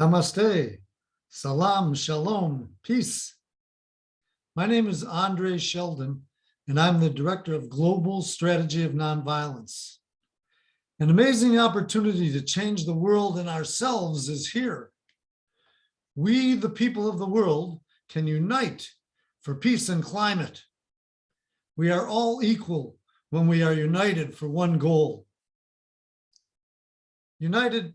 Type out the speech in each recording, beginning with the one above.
Namaste, salam, shalom, peace. My name is Andre Sheldon, and I'm the Director of Global Strategy of Nonviolence. An amazing opportunity to change the world and ourselves is here. We, the people of the world, can unite for peace and climate. We are all equal when we are united for one goal. United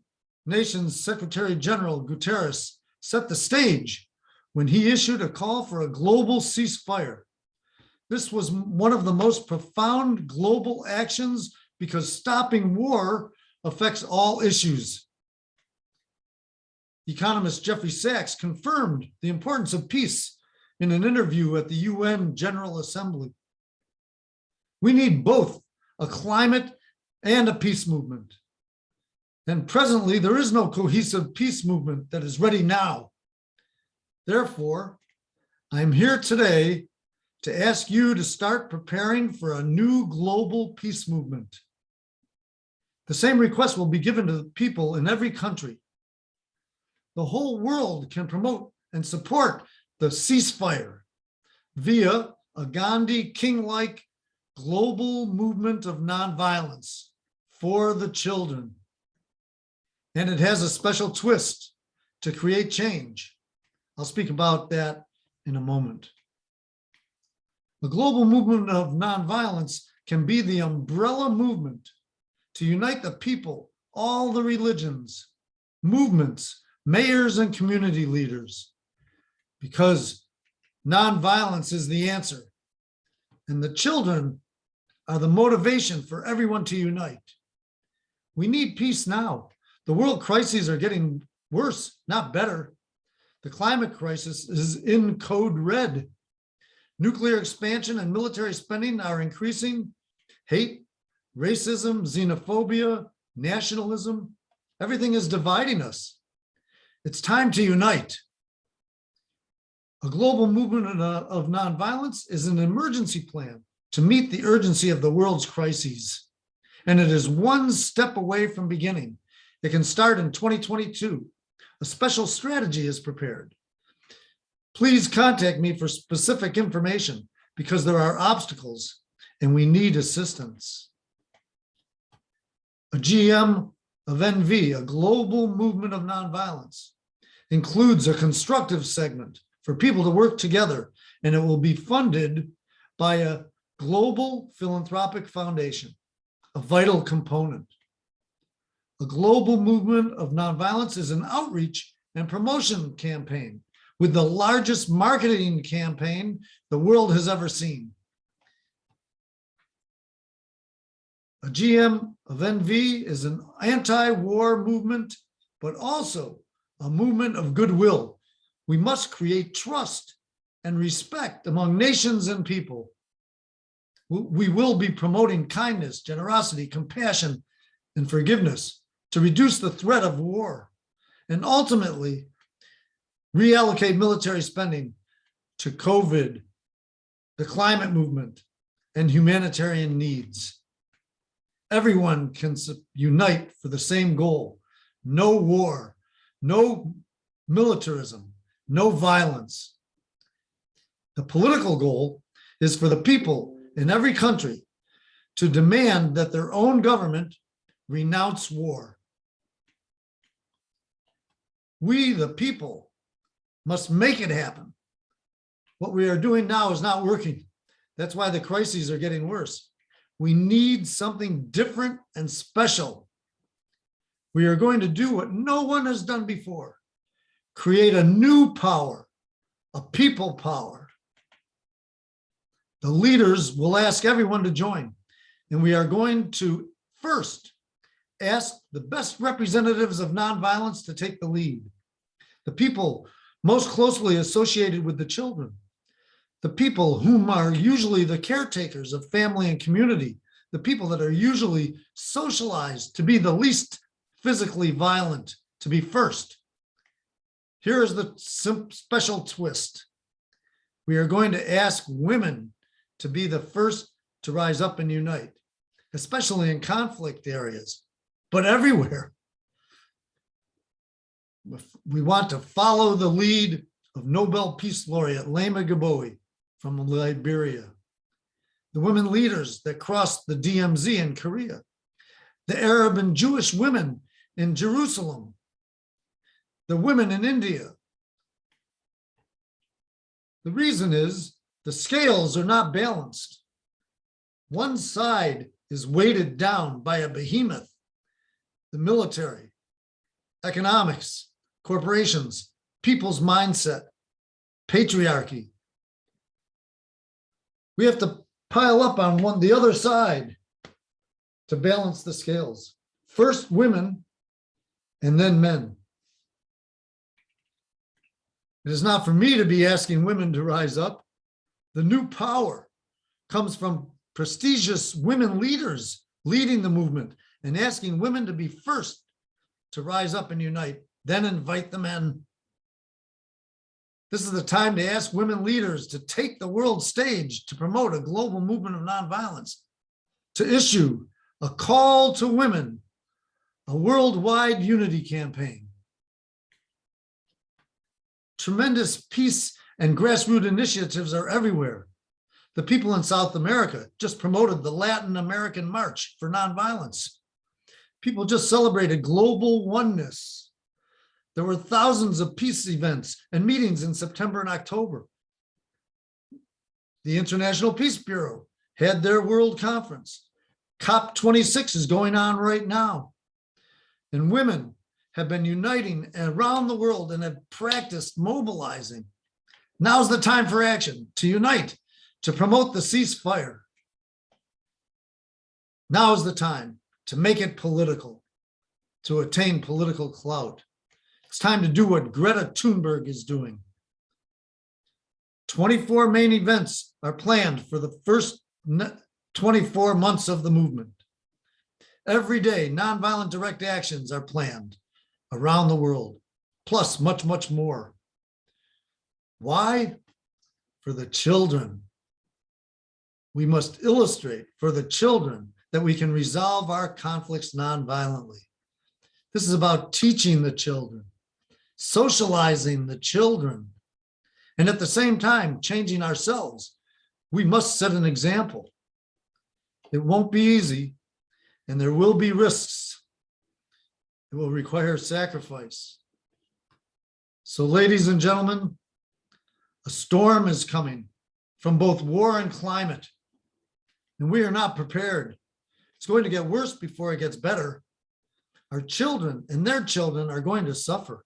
Nations Secretary General Guterres set the stage when he issued a call for a global ceasefire. This was one of the most profound global actions because stopping war affects all issues. Economist Jeffrey Sachs confirmed the importance of peace in an interview at the UN General Assembly. We need both a climate and a peace movement. And presently, there is no cohesive peace movement that is ready now. Therefore, I'm here today to ask you to start preparing for a new global peace movement. The same request will be given to people in every country. The whole world can promote and support the ceasefire via a Gandhi King-like global movement of nonviolence for the children. And it has a special twist to create change. I'll speak about that in a moment. The global movement of nonviolence can be the umbrella movement to unite the people, all the religions, movements, mayors, and community leaders, because nonviolence is the answer. And the children are the motivation for everyone to unite. We need peace now. The world crises are getting worse, not better. The climate crisis is in code red. Nuclear expansion and military spending are increasing. Hate, racism, xenophobia, nationalism, everything is dividing us. It's time to unite. A global movement of nonviolence is an emergency plan to meet the urgency of the world's crises. And it is one step away from beginning. It can start in 2022. A special strategy is prepared. Please contact me for specific information because there are obstacles and we need assistance. A GMofNV, a global movement of nonviolence, includes a constructive segment for people to work together, and it will be funded by a global philanthropic foundation, a vital component. A global movement of nonviolence is an outreach and promotion campaign with the largest marketing campaign the world has ever seen. A GMofNV is an anti-war movement, but also a movement of goodwill. We must create trust and respect among nations and people. We will be promoting kindness, generosity, compassion, and forgiveness to reduce the threat of war, and ultimately reallocate military spending to COVID, the climate movement, and humanitarian needs. Everyone can unite for the same goal: no war, no militarism, no violence. The political goal is for the people in every country to demand that their own government renounce war. We, the people, must make it happen. What we are doing now is not working. That's why the crises are getting worse. We need something different and special. We are going to do what no one has done before: create a new power, a people power. The leaders will ask everyone to join, and we are going to first ask the best representatives of nonviolence to take the lead. The people most closely associated with the children, the people whom are usually the caretakers of family and community, the people that are usually socialized to be the least physically violent, to be first. Here is the special twist. We are going to ask women to be the first to rise up and unite, especially in conflict areas, but everywhere. We want to follow the lead of Nobel Peace Laureate Lama Gbowee from Liberia, the women leaders that crossed the DMZ in Korea, the Arab and Jewish women in Jerusalem, the women in India. The reason is the scales are not balanced. One side is weighted down by a behemoth, the military, economics, corporations, people's mindset, patriarchy. We have to pile up on the other side to balance the scales. First women and then men. It is not for me to be asking women to rise up. The new power comes from prestigious women leaders leading the movement and asking women to be first to rise up and unite, then invite the men. This is the time to ask women leaders to take the world stage to promote a global movement of nonviolence, to issue a call to women, a worldwide unity campaign. Tremendous peace and grassroots initiatives are everywhere. The people in South America just promoted the Latin American March for Nonviolence. People just celebrated global oneness. There were thousands of peace events and meetings in September and October. The International Peace Bureau had their world conference. COP26 is going on right now. And women have been uniting around the world and have practiced mobilizing. Now's the time for action, to unite, to promote the ceasefire. Now's the time to make it political, to attain political clout. It's time to do what Greta Thunberg is doing. 24 main events are planned for the first 24 months of the movement. Every day, nonviolent direct actions are planned around the world, plus much, much more. Why? For the children. We must illustrate for the children that we can resolve our conflicts nonviolently. This is about teaching the children, socializing the children, and at the same time, changing ourselves. We must set an example. It won't be easy, and there will be risks. It will require sacrifice. So, ladies and gentlemen, a storm is coming from both war and climate, and we are not prepared. It's going to get worse before it gets better. Our children and their children are going to suffer.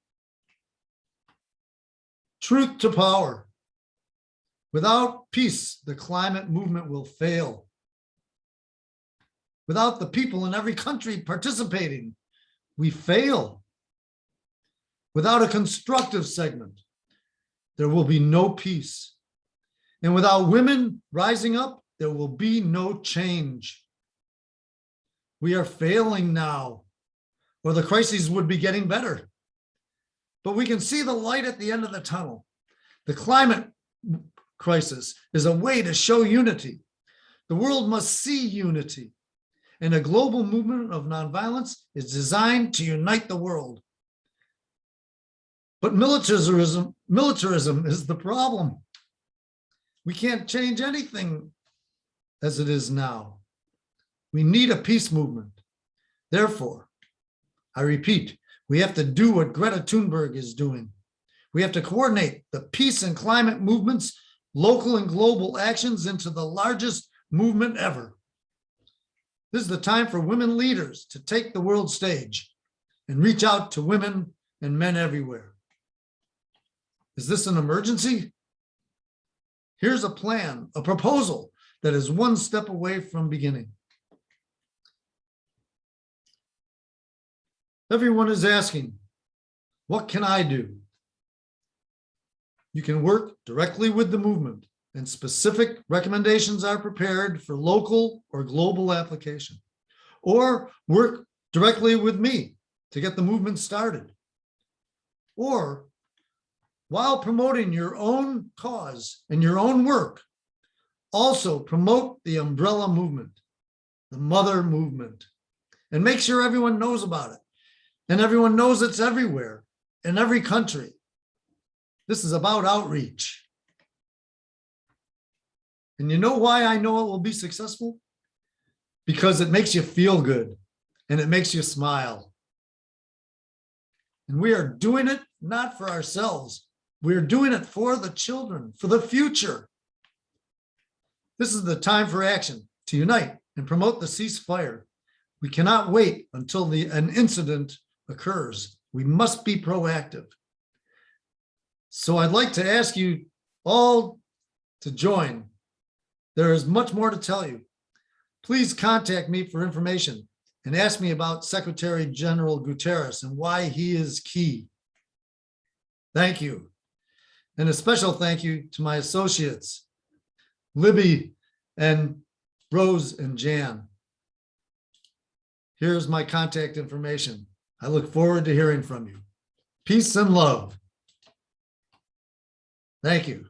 Truth to power. Without peace, the climate movement will fail. Without the people in every country participating, we fail. Without a constructive segment, there will be no peace. And without women rising up, there will be no change. We are failing now, or the crises would be getting better. But we can see the light at the end of the tunnel. The climate crisis is a way to show unity. The world must see unity. And a global movement of nonviolence is designed to unite the world. But militarism is the problem. We can't change anything as it is now. We need a peace movement. Therefore, I repeat, we have to do what Greta Thunberg is doing. We have to coordinate the peace and climate movements, local and global actions into the largest movement ever. This is the time for women leaders to take the world stage and reach out to women and men everywhere. Is this an emergency? Here's a plan, a proposal that is one step away from beginning. Everyone is asking, what can I do? You can work directly with the movement, and specific recommendations are prepared for local or global application. Or work directly with me to get the movement started. Or while promoting your own cause and your own work, also promote the umbrella movement, the mother movement, and make sure everyone knows about it. And everyone knows it's everywhere. in every country. This is about outreach. And you know why I know it will be successful? Because it makes you feel good and it makes you smile. And we are doing it not for ourselves. We're doing it for the children, for the future. This is the time for action, to unite and promote the ceasefire. We cannot wait until an incident occurs. We must be proactive. So I'd like to ask you all to join. There is much more to tell you. Please contact me for information and ask me about Secretary General Guterres and why he is key. Thank you. And a special thank you to my associates, Libby and Rose and Jan. Here's my contact information. I look forward to hearing from you. Peace and love. Thank you.